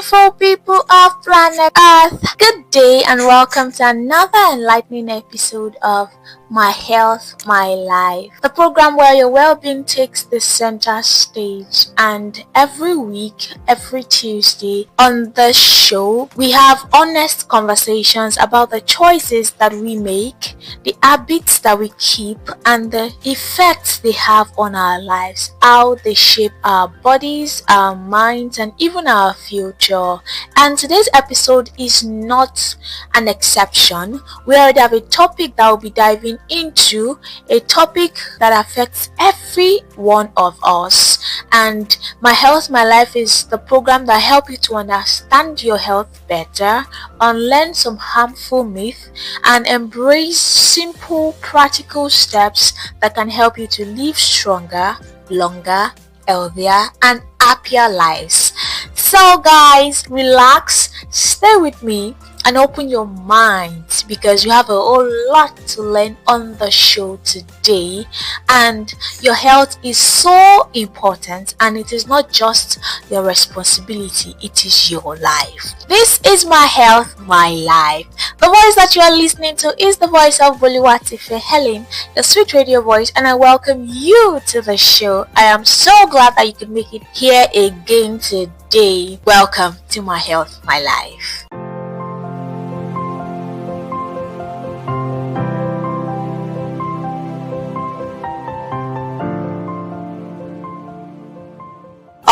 beautiful people of planet Earth. Good day and welcome to another enlightening episode of My Health, My Life, the program where your well-being takes the center stage. And every week, every Tuesday on the show, we have honest conversations about the choices that we make, the habits that we keep, and the effects they have on our lives, how they shape our bodies, our minds, and even our future. And today's episode is not an exception. We already have a topic that we'll be diving into, a topic that affects every one of us. And My Health, My Life is the program that helps you to understand your health better, unlearn some harmful myths, and embrace simple, practical steps that can help you to live stronger, longer, healthier, and happier lives. So guys, relax, stay with me, and open your minds because you have a whole lot to learn on the show today. And your health is so important, and it is not just your responsibility, it is your life. This is My Health, My Life. The voice that you are listening to is the voice of Boluwatife Helen, the sweet radio voice, and I welcome you to the show. I am so glad that you could make it here again today. Welcome to My Health, My Life.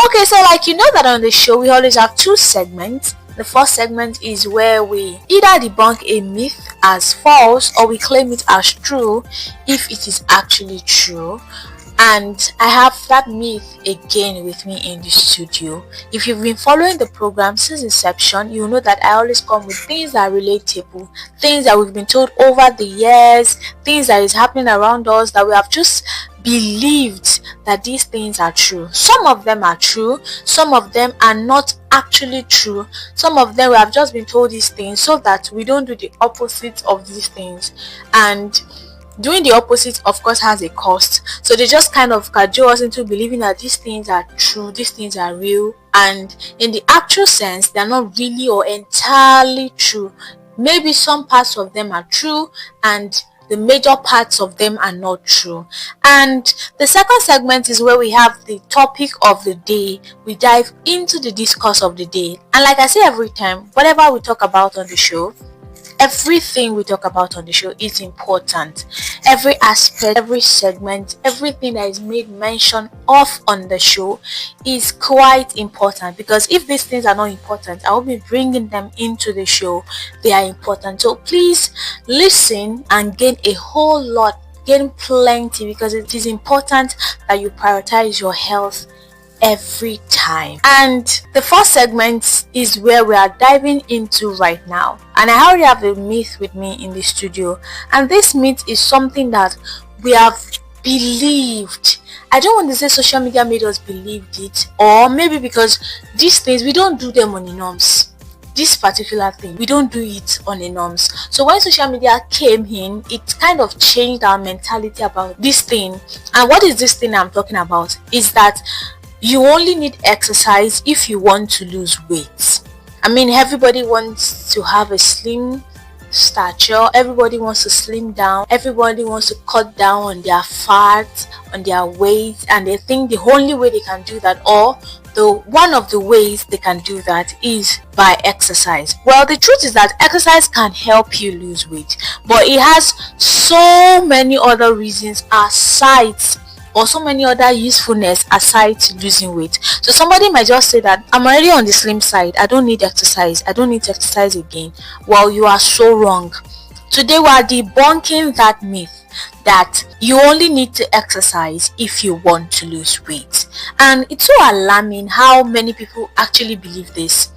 Okay, so like you know that on the show we always have two segments. The first segment is where we either debunk a myth as false or we claim it as true if it is actually true. And I have that myth again with me in the studio. If you've been following the program since inception, you know that I always come with things that are relatable, things that we've been told over the years, things that is happening around us that we have just believed that these things are true. Some of them are true, some of them are not actually true. Some of them we have just been told these things so that we don't do the opposite of these things. And doing the opposite, of course, has a cost. So they just kind of cajole us into believing that these things are true, these things are real, and in the actual sense, they're not really or entirely true. Maybe some parts of them are true, and the major parts of them are not true. And the second segment is where we have the topic of the day. We dive into the discourse of the day. And like I say every time, whatever we talk about on the show, everything we talk about on the show is important. Every aspect, every segment, everything that is made mention of on the show is quite important, because if these things are not important, I will be bringing them into the show. They are important. So please listen and gain a whole lot, gain plenty, because it is important that you prioritize your health every time. And the first segment is where we are diving into right now, and I already have a myth with me in the studio, and this myth is something that we have believed. I don't want to say social media made us believe it, or maybe because these things we don't do them on the norms. This particular thing, we don't do it on the norms. So when social media came in, it kind of changed our mentality about this thing. And what is this thing I'm talking about? Is that you only need exercise if you want to lose weight. I mean, everybody wants to have a slim stature, everybody wants to slim down, everybody wants to cut down on their fat, on their weight, and they think the only way they can do that, or one of the ways they can do that, is by exercise. Well, the truth is that exercise can help you lose weight, but it has so many other reasons aside, or so many other usefulness aside to losing weight. So somebody might just say that I'm already on the slim side, I don't need exercise, I don't need to exercise again. Well, you are so wrong. Today we are debunking that myth that you only need to exercise if you want to lose weight. And it's so alarming how many people actually believe this.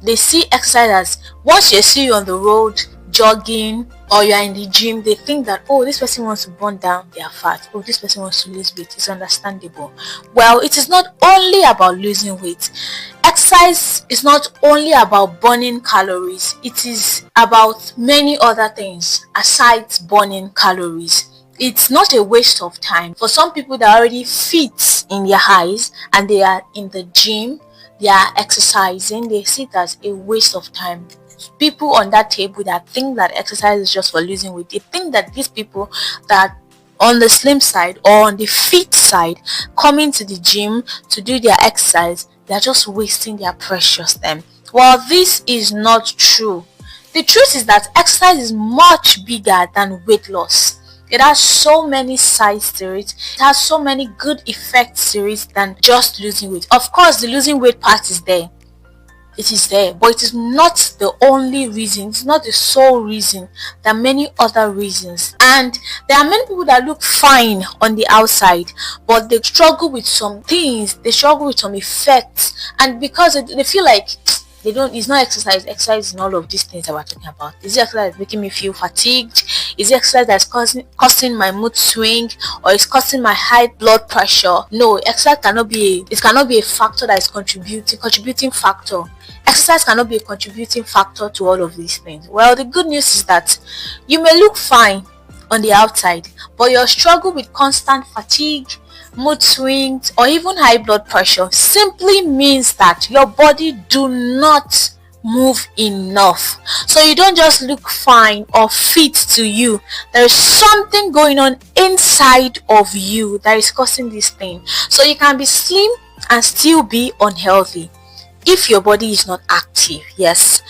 They see exercise as, once they see you on the road jogging or you're in the gym, they think that, oh, this person wants to burn down their fat, oh, this person wants to lose weight. It's understandable. Well, it is not only about losing weight. Exercise is not only about burning calories, it is about many other things aside burning calories. It's not a waste of time. For some people that are already fit in their eyes and they are in the gym, they are exercising, they see it as a waste of time. People on that table that think that exercise is just for losing weight, they think that these people that on the slim side or on the fit side coming to the gym to do their exercise, they're just wasting their precious time. Well, this is not true. The truth is that exercise is much bigger than weight loss. It has so many sides to it. It has so many good effects to it than just losing weight. Of course, the losing weight part is there. It is there, but it is not the only reason. It's not the sole reason. There are many other reasons. And there are many people that look fine on the outside, but they struggle with some things. They struggle with some effects. And because they feel like they don't, it's not exercise. Exercise is not all of these things that we're talking about. Is it exercise that's making me feel fatigued? Is it exercise that's causing my mood swing, or is causing my high blood pressure? No, exercise cannot be a factor that is contributing factor. Exercise cannot be a contributing factor to all of these things. Well, the good news is that you may look fine on the outside, but your struggle with constant fatigue, mood swings, or even high blood pressure simply means that your body do not move enough. So you don't just look fine or fit to you. There is something going on inside of you that is causing this thing. So you can be slim and still be unhealthy if your body is not active. Yes,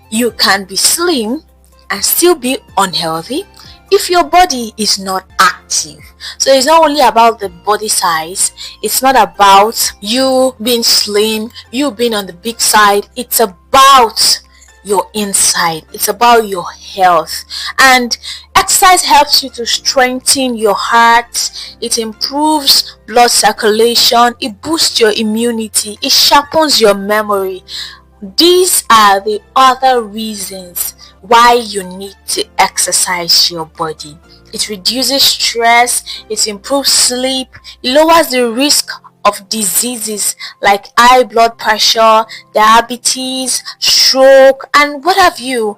you can be slim and still be unhealthy if your body is not active. So it's not only about the body size, it's not about you being slim, you being on the big side. It's about your inside, it's about your health. And exercise helps you to strengthen your heart, it improves blood circulation, it boosts your immunity, it sharpens your memory. These are the other reasons why you need to exercise your body. It reduces stress, it improves sleep, it lowers the risk of diseases like high blood pressure, diabetes, stroke, and what have you.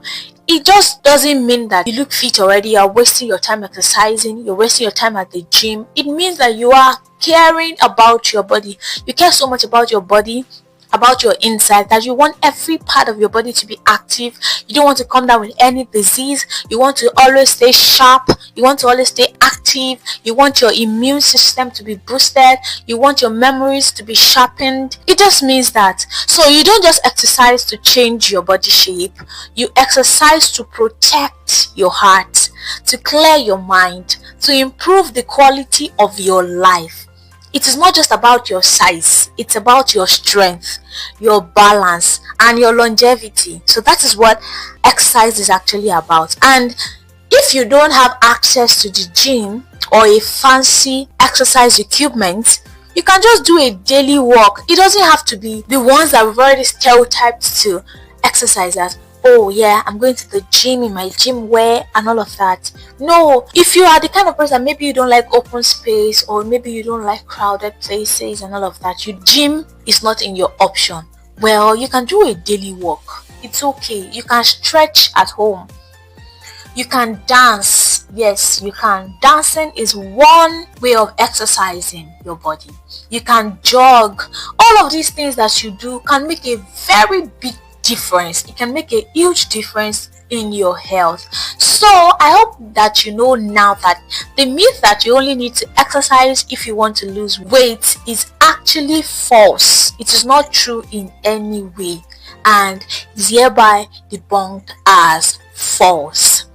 It just doesn't mean that you look fit already, you're wasting your time exercising, you're wasting your time at the gym. It means that you are caring about your body. You care so much about your body, about your inside, that you want every part of your body to be active. You don't want to come down with any disease. You want to always stay sharp. You want to always stay active. You want your immune system to be boosted. You want your memories to be sharpened. It just means that. So you don't just exercise to change your body shape. You exercise to protect your heart, to clear your mind, to improve the quality of your life. It is not just about your size, it's about your strength, your balance, and your longevity. So that is what exercise is actually about. And if you don't have access to the gym or a fancy exercise equipment, you can just do a daily walk. It doesn't have to be the ones that we've already stereotyped to exercise as, oh yeah, I'm going to the gym in my gym wear and all of that. No, if you are the kind of person, maybe you don't like open space, or maybe you don't like crowded places and all of that, your gym is not in your option. Well, you can do a daily walk. It's okay. You can stretch at home. You can dance. Yes, you can. Dancing is one way of exercising your body. You can jog. All of these things that you do can make a very big difference. It can make a huge difference in your health. So I hope that you know now that the myth that you only need to exercise if you want to lose weight is actually false. It is not true in any way, and is hereby debunked as false.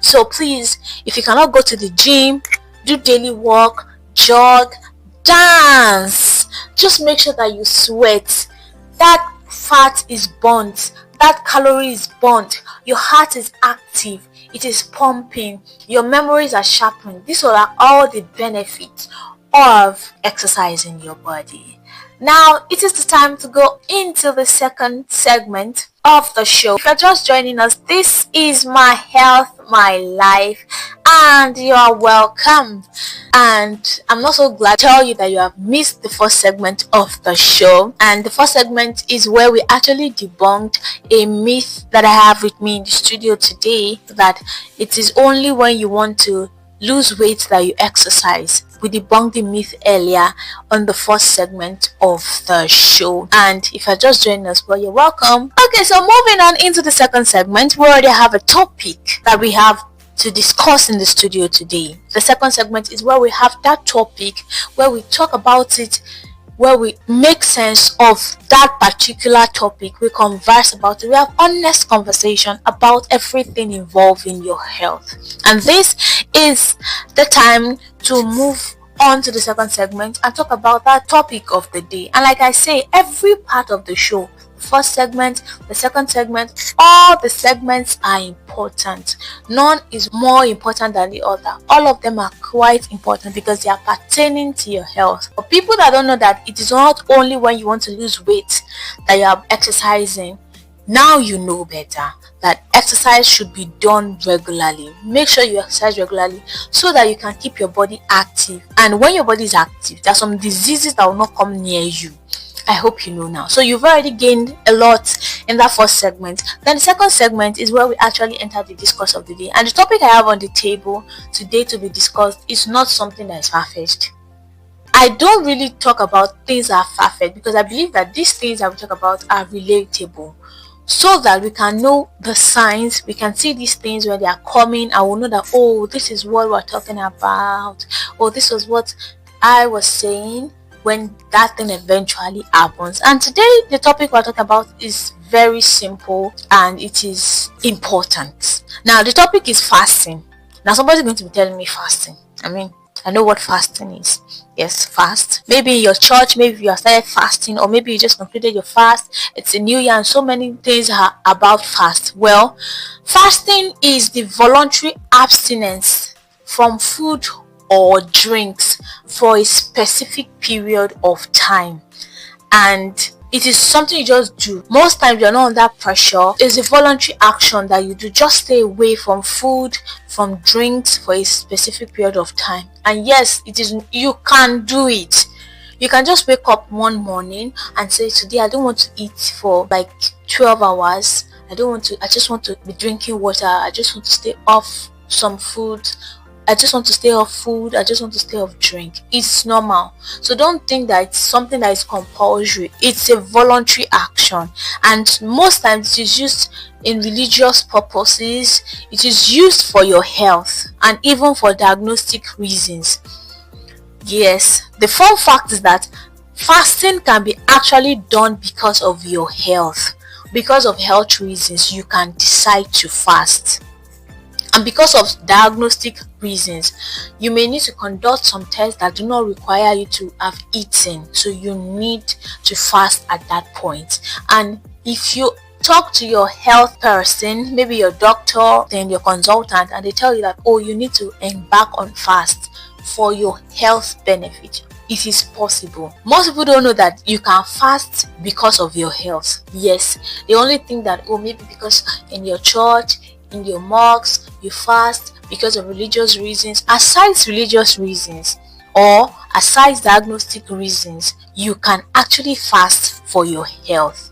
So please, if you cannot go to the gym, do daily walk, jog, dance. Just make sure that you sweat. That fat is burnt, that calorie is burnt, your heart is active, it is pumping, your memories are sharpened. These are all the benefits of exercising your body. Now it is the time to go into the second segment of the show. If you're just joining us, this is My Health, My Life, and you are welcome. And I'm also glad to tell you that you have missed the first segment of the show. And the first segment is where we actually debunked a myth that I have with me in the studio today, that it is only when you want to lose weight that you exercise. we debunked the myth earlier on the first segment of the show. And if you're just joining us, well, you're welcome. Okay, so moving on into the second segment, we already have a topic that we have to discuss in the studio today. The second segment is where we have that topic, where we talk about it, where we make sense of that particular topic. We converse about it. We have honest conversation about everything involving your health. And this is the time to move on to the second segment and talk about that topic of the day. And like I say, every part of the show, first segment, the second segment, all the segments are important. None is more important than the other. All of them are quite important because they are pertaining to your health. For people that don't know that it is not only when you want to lose weight that you are exercising, now you know better that exercise should be done regularly. Make sure you exercise regularly so that you can keep your body active. And when your body is active, there are some diseases that will not come near you. I hope you know now. So you've already gained a lot in that first segment. Then the second segment is where we actually enter the discourse of the day. And the topic I have on the table today to be discussed is not something that is far-fetched. I don't really talk about things that are far-fetched because I believe that these things that we talk about are relatable, so that we can know the signs, we can see these things when they are coming, and we'll know that, oh, this is what we're talking about, or this was what I was saying when that thing eventually happens. And today the topic we're talking about is very simple and it is important. Now the topic is fasting. Now somebody's going to be telling me fasting. I know what fasting is. Yes, fast. Maybe in your church, maybe you have started fasting, or maybe you just completed your fast. It's a new year and so many things are about fast. Well, fasting is the voluntary abstinence from food or drinks for a specific period of time. And it is something you just do. Most times you're not under pressure. It's a voluntary action that you do. Just stay away from food, from drinks for a specific period of time. And yes, it is, you can do it. You can just wake up one morning and say, today I don't want to eat for like 12 hours. I just want to be drinking water. I just want to stay off some food. I just want to stay off food. I just want to stay off drink. It's normal. So don't think that it's something that is compulsory. It's a voluntary action. And most times it is used in religious purposes. It is used for your health and even for diagnostic reasons. Yes, the fun fact is that fasting can be actually done because of your health. Because of health reasons, you can decide to fast. And because of diagnostic reasons, you may need to conduct some tests that do not require you to have eaten. So you need to fast at that point. And if you talk to your health person, maybe your doctor, then your consultant, and they tell you that, oh, you need to embark on fast for your health benefit, it is possible. Most people don't know that you can fast because of your health. Yes, they only think that, oh, maybe because in your church, in your mosque, you fast because of religious reasons. Aside religious reasons or aside diagnostic reasons, you can actually fast for your health.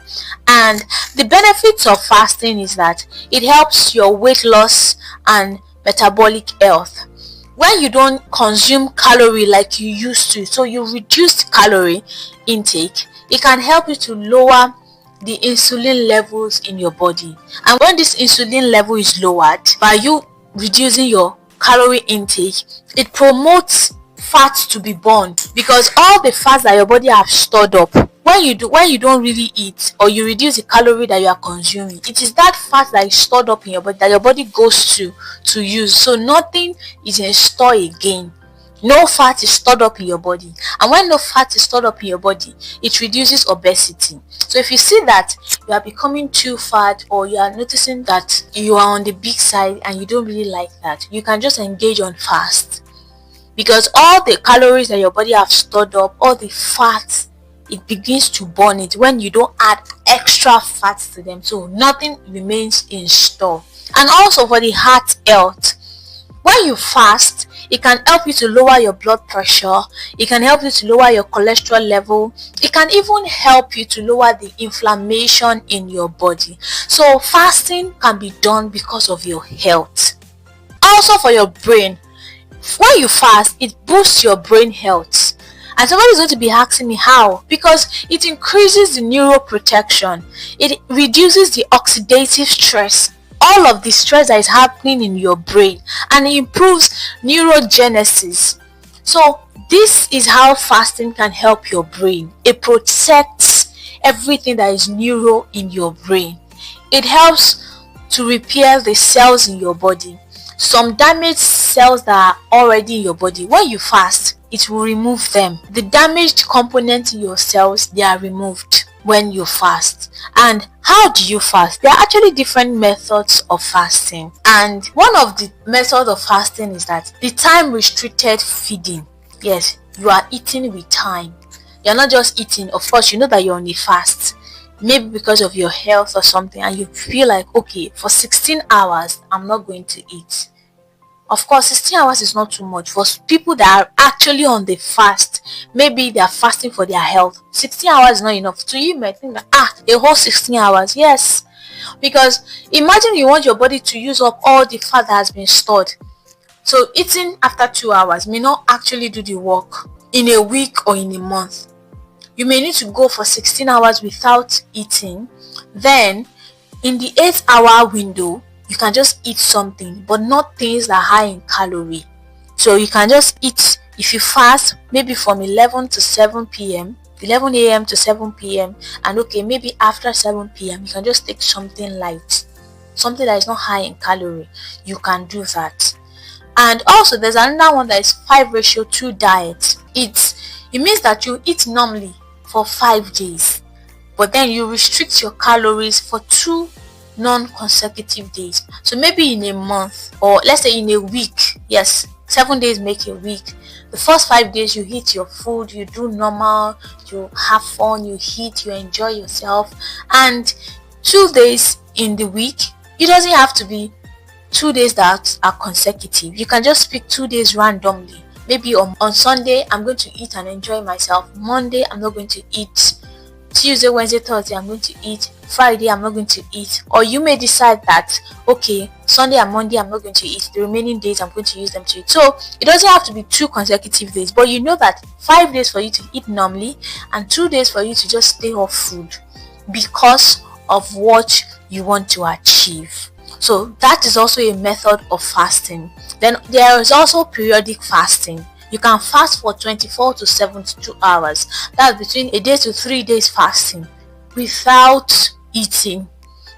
And the benefits of fasting is that it helps your weight loss and metabolic health. When you don't consume calorie like you used to, so you reduce calorie intake, it can help you to lower the insulin levels in your body. And when this insulin level is lowered by you reducing your calorie intake, it promotes fats to be burned, because all the fats that your body have stored up, when you don't really eat or you reduce the calorie that you are consuming, it is that fat that is stored up in your body that your body goes to use. So nothing is in store again. No fat is stored up in your body, and when no fat is stored up in your body, it reduces obesity. So if you see that you are becoming too fat, or you are noticing that you are on the big side and you don't really like that, you can just engage on fast, because all the calories that your body have stored up, all the fats, it begins to burn it when you don't add extra fats to them, so nothing remains in store. And also for the heart health, when you fast, it can help you to lower your blood pressure. It can help you to lower your cholesterol level. It can even help you to lower the inflammation in your body. So fasting can be done because of your health. Also for your brain, When you fast, it boosts your brain health. And somebody is going to be asking me how? Because it increases the neuroprotection. It reduces the oxidative stress, all of the stress that is happening in your brain, and it improves neurogenesis. So this is how fasting can help your brain. It protects everything that is neuro in your brain. It helps to repair the cells in your body. Some damaged cells that are already in your body, when you fast, it will remove them. The damaged components in your cells, they are removed when you fast. And how do you fast? There are actually different methods of fasting. And one of the methods of fasting is that the time restricted feeding. Yes, you are eating with time. You're not just eating. Of course, you know that you're on a fast. Maybe because of your health or something, and you feel like, okay, for 16 hours, I'm not going to eat. Of course, 16 hours is not too much. For people that are actually on the fast, maybe they are fasting for their health, 16 hours is not enough. To you, you might think that, a whole 16 hours. Yes. Because imagine you want your body to use up all the fat that has been stored. So eating after 2 hours may not actually do the work in a week or in a month. You may need to go for 16 hours without eating. Then, in the 8-hour window, you can just eat something, but not things that are high in calorie. So you can just eat, if you fast, maybe from 11 to 7 p.m., 11 a.m. to 7 p.m. And okay, maybe after 7 p.m., you can just take something light, something that is not high in calorie. You can do that. And also, there's another one that is 5:2 diet. It means that you eat normally for 5 days, but then you restrict your calories for 2 non-consecutive days. So maybe in a month, or let's say in a week, yes, 7 days make a week. The first 5 days you eat your food, you do normal, you have fun, you eat, you enjoy yourself. And 2 days in the week, it doesn't have to be 2 days that are consecutive. You can just pick 2 days randomly. Maybe on Sunday, I'm going to eat and enjoy myself. Monday, I'm not going to eat. Tuesday, Wednesday, Thursday, I'm going to eat. Friday, I'm not going to eat. Or you may decide that, okay, Sunday and Monday, I'm not going to eat. The remaining days, I'm going to use them to eat. So it doesn't have to be 2 consecutive days, but you know that 5 days for you to eat normally and 2 days for you to just stay off food because of what you want to achieve. So that is also a method of fasting. Then there is also periodic fasting. You can fast for 24 to 72 hours. That's between a day to 3 days fasting without eating.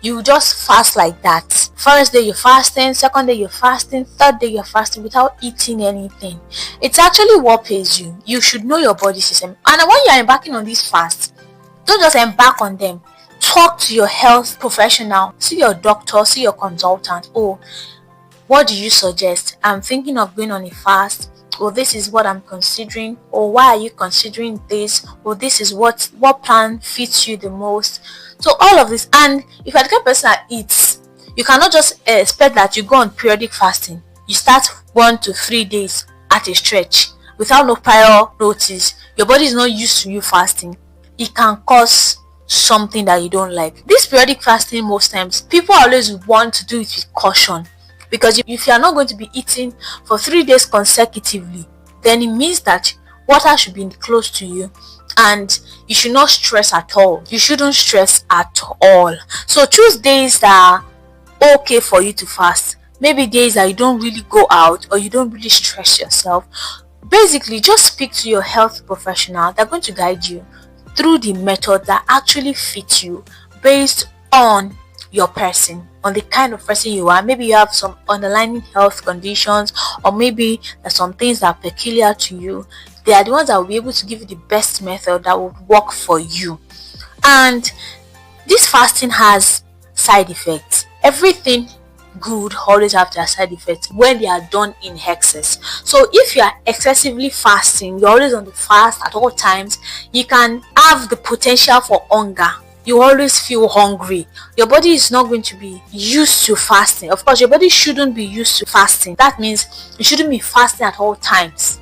You just fast like that. First day you're fasting, second day you're fasting, third day you're fasting without eating anything. It's actually what pays you. You should know your body system. And when you're embarking on this fast, don't just embark on them. Talk to your health professional, see your doctor, see your consultant. Oh, what do you suggest? I'm thinking of going on a fast. Or this is what I'm considering. Or why are you considering this? Or this is what plan fits you the most. So all of this. And if you're the kind of person that eats, you cannot just expect that you go on periodic fasting. You start 1 to 3 days at a stretch without no prior notice. Your body is not used to you fasting. It can cause something that you don't like. This periodic fasting, most times people always want to do it with caution, because if you are not going to be eating for 3 days consecutively, then it means that water should be close to you and you should not stress at all. You shouldn't stress at all. So choose days that are okay for you to fast. Maybe days that you don't really go out or you don't really stress yourself. Basically, just speak to your health professional. They're going to guide you through the method that actually fits you based on your person, on the kind of person you are. Maybe you have some underlying health conditions, or maybe there's some things that are peculiar to you. They are the ones that will be able to give you the best method that will work for you. And this fasting has side effects. Everything good always have their side effects when they are done in excess. So if you are excessively fasting, you're always on the fast at all times, you can have the potential for hunger. You always feel hungry. Your body is not going to be used to fasting. Of course, your body shouldn't be used to fasting. That means you shouldn't be fasting at all times.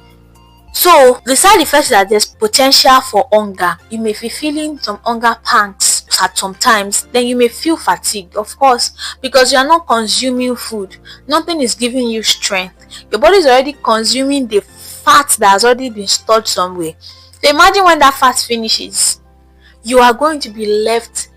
So the side effects is that there's potential for hunger. You may be feeling some hunger pangs out at some times, then you may feel fatigued, of course, because you are not consuming food. Nothing is giving you strength. Your body is already consuming the fat that has already been stored somewhere. So imagine when that fat finishes, you are going to be left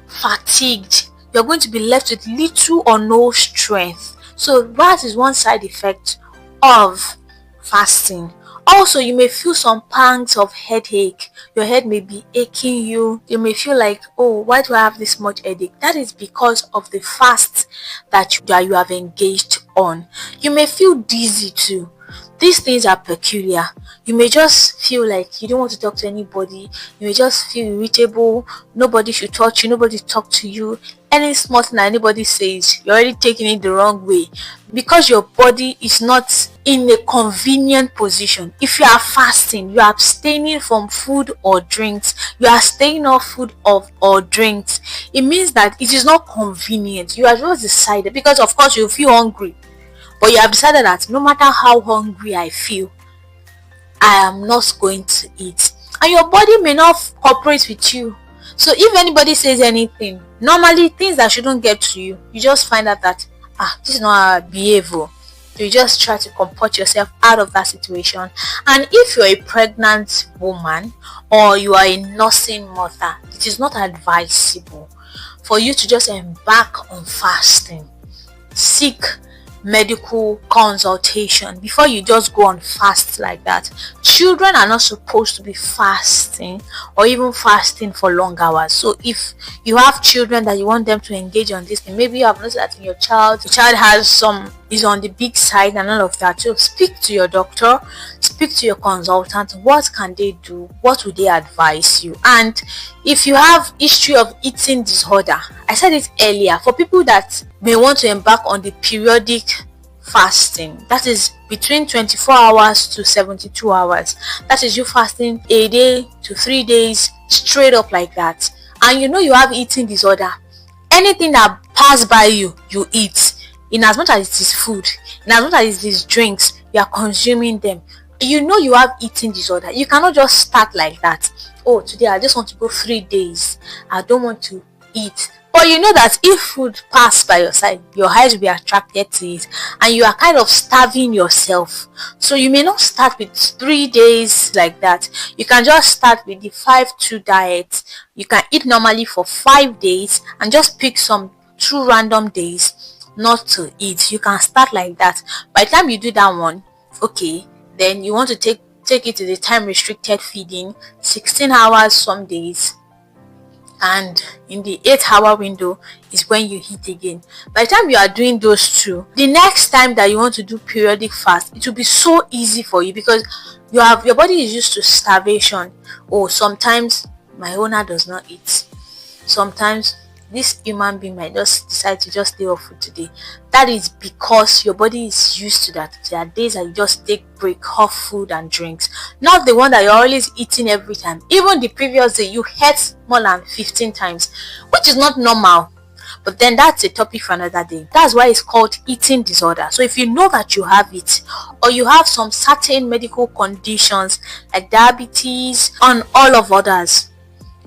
fatigued. You're going to be left with little or no strength. So that is one side effect of fasting. Also, you may feel some pangs of headache. Your head may be aching you. You may feel like, oh, why do I have this much headache? That is because of the fast that you have engaged on. You may feel dizzy too. These things are peculiar. You may just feel like you don't want to talk to anybody. You may just feel irritable. Nobody should touch you. Nobody talk to you. Any small thing that anybody says, you're already taking it the wrong way because your body is not in a convenient position. If you are fasting, you are abstaining from food or drinks, you are staying off food or drinks, it means that it is not convenient. You have just decided, because of course you feel hungry, but you have decided that no matter how hungry I feel, I am not going to eat. And your body may not cooperate with you. So if anybody says anything, normally things that shouldn't get to you, you just find out that this is not our behavior. You just try to comport yourself out of that situation. And if you're a pregnant woman or you are a nursing mother, it is not advisable for you to just embark on fasting. Seek medical consultation before you just go on fast like that. Children are not supposed to be fasting or even fasting for long hours. So if you have children that you want them to engage on this thing, maybe you have noticed that your child is on the big side and all of that, so speak to your doctor, speak to your consultant. What can they do? What would they advise you? And if you have history of eating disorder, I said it earlier, for people that may want to embark on the periodic fasting, that is between 24 hours to 72 hours, that is you fasting a day to 3 days straight up like that, and you know you have eating disorder, anything that pass by you, you eat. In as much as it is food, in as much as it is drinks, you are consuming them. You know you have eating disorder. You cannot just start like that. Oh, today I just want to go 3 days, I don't want to eat. But you know that if food pass by your side, your eyes will be attracted to it, and you are kind of starving yourself. So you may not start with 3 days like that. You can just start with the 5-2 diet. You can eat normally for 5 days and just pick some 2 random days not to eat. You can start like that. By the time you do that one, okay, then you want to take it to the time restricted feeding, 16 hours some days, and in the 8-hour window is when you eat again. By the time you are doing those two, the next time that you want to do periodic fast, it will be so easy for you because your body is used to starvation. Oh, sometimes my owner does not eat. Sometimes this human being might just decide to just stay off food today. That is because your body is used to that. There are days that you just take break off food and drinks, not the one that you're always eating every time. Even the previous day you ate more than 15 times, which is not normal. But then that's a topic for another day. That's why it's called eating disorder. So if you know that you have it, or you have some certain medical conditions like diabetes and all of others,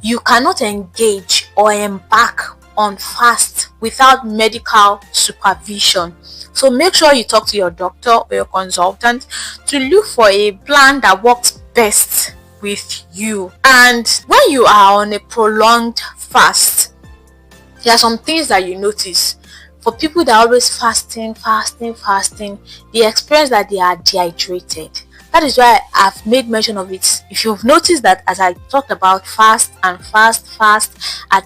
you cannot engage or embark on fast without medical supervision. So make sure you talk to your doctor or your consultant to look for a plan that works best with you. And when you are on a prolonged fast, there are some things that you notice. For people that are always fasting, they experience that they are dehydrated. That is why I've made mention of it. If you've noticed that as I talked about fast, I've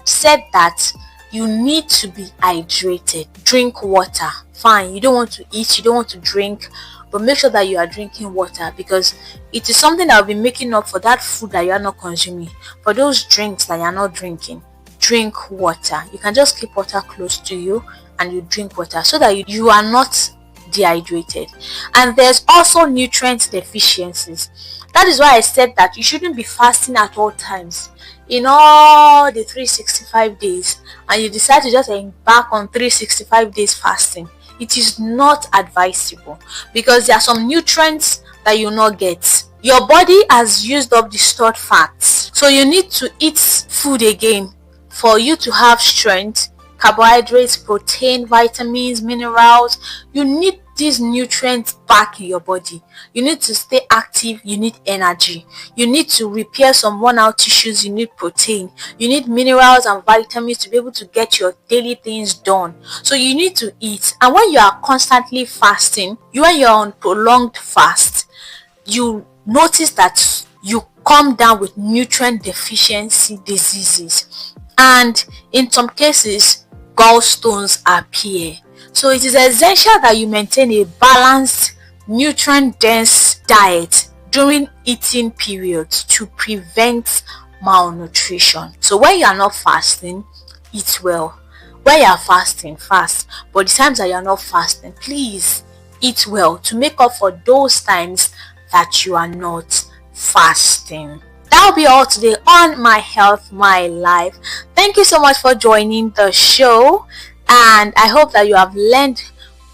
said that you need to be hydrated. Drink water. Fine, you don't want to eat, you don't want to drink, but make sure that you are drinking water, because it is something that will be making up for that food that you are not consuming. For those drinks that you are not drinking, drink water. You can just keep water close to you and you drink water so that you are not dehydrated. And there's also nutrient deficiencies. That is why I said that you shouldn't be fasting at all times in all the 365 days, and you decide to just embark on 365 days fasting. It is not advisable because there are some nutrients that you will not get. Your body has used up the stored fats, so you need to eat food again for you to have strength, carbohydrates, protein, vitamins, minerals, you need these nutrients back in your body. You need to stay active, you need energy. You need to repair some worn out tissues, you need protein. You need minerals and vitamins to be able to get your daily things done. So you need to eat. And when you are constantly fasting, when you're on prolonged fast, you notice that you come down with nutrient deficiency diseases, and in some cases gallstones appear. So it is essential that you maintain a balanced, nutrient dense diet during eating periods to prevent malnutrition. So when you are not fasting, eat well. When you are fasting, fast. But the times that you are not fasting, please eat well to make up for those times that you are not fasting. That'll be all today on My Health, My Life. Thank you so much for joining the show, and I hope that you have learned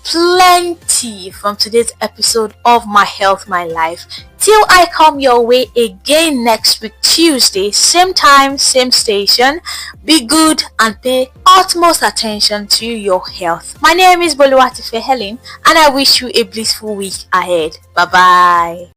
plenty from today's episode of My Health, My Life. Till I come your way again next week, Tuesday, same time, same station. Be good and pay utmost attention to your health. My name is Boluwatife Helen, and I wish you a blissful week ahead. Bye bye.